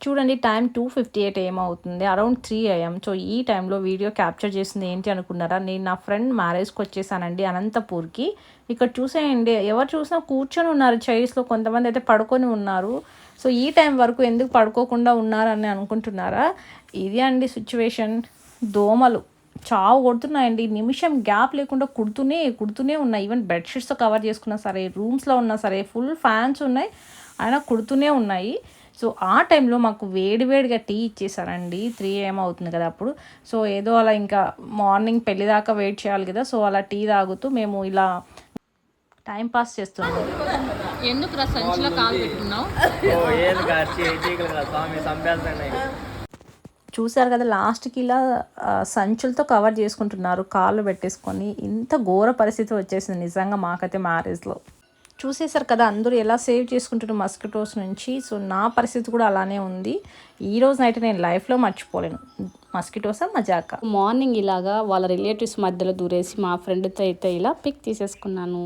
చూడండి time 2:58 AM అవుతుంది, around 3 AM. So ఈ టైంలో వీడియో క్యాప్చర్ చేసింది ఏంటి అనుకున్నారా, నేను నా ఫ్రెండ్ మ్యారేజ్కి వచ్చేసానండి అనంతపూర్కి. ఇక్కడ చూసేయండి, ఎవరు చూసినా కూర్చొని ఉన్నారు చైర్స్లో, కొంతమంది అయితే పడుకొని ఉన్నారు. సో ఈ టైం వరకు ఎందుకు పడుకోకుండా ఉన్నారని అనుకుంటున్నారా, ఇది అండి సిచ్యువేషన్. దోమలు చావు కొడుతున్నాయండి, నిమిషం గ్యాప్ లేకుండా కుడుతూనే ఉన్నాయి. ఈవెన్ బెడ్షీట్స్తో కవర్ చేసుకున్నా సరే, రూమ్స్లో ఉన్నా సరే, ఫుల్ ఫ్యాన్స్ ఉన్నాయి అయినా కుడుతూనే ఉన్నాయి. సో ఆ టైంలో మాకు వేడివేడిగా టీ ఇచ్చేసారండి, 3 AM అవుతుంది కదా అప్పుడు. సో ఏదో అలా ఇంకా మార్నింగ్ పెళ్లి దాకా వెయిట్ చేయాలి కదా, సో అలా టీ తాగుతూ మేము ఇలా టైం పాస్ చేస్తున్నాం. ఎందుకు రా సంచిలో కాలు పెట్టుకున్నావు? చూసారు కదా లాస్ట్కి ఇలా సంచులతో కవర్ చేసుకుంటున్నారు కాళ్ళు పెట్టేసుకొని. ఇంత ఘోర పరిస్థితి వచ్చేసింది నిజంగా మాకైతే మ్యారేజ్లో. చూసేసారు కదా అందరూ ఎలా సేవ్ చేసుకుంటున్నారు మస్కిటోస్ నుంచి. సో నా పరిస్థితి కూడా అలానే ఉంది. ఈ రోజు నైట్ నేను లైఫ్లో మర్చిపోలేను, మస్కిటోసా మజాక. మార్నింగ్ ఇలాగా వాళ్ళ రిలేటివ్స్ మధ్యలో దూరేసి మా ఫ్రెండ్తో అయితే ఇలా పిక్ తీసేసుకున్నాను.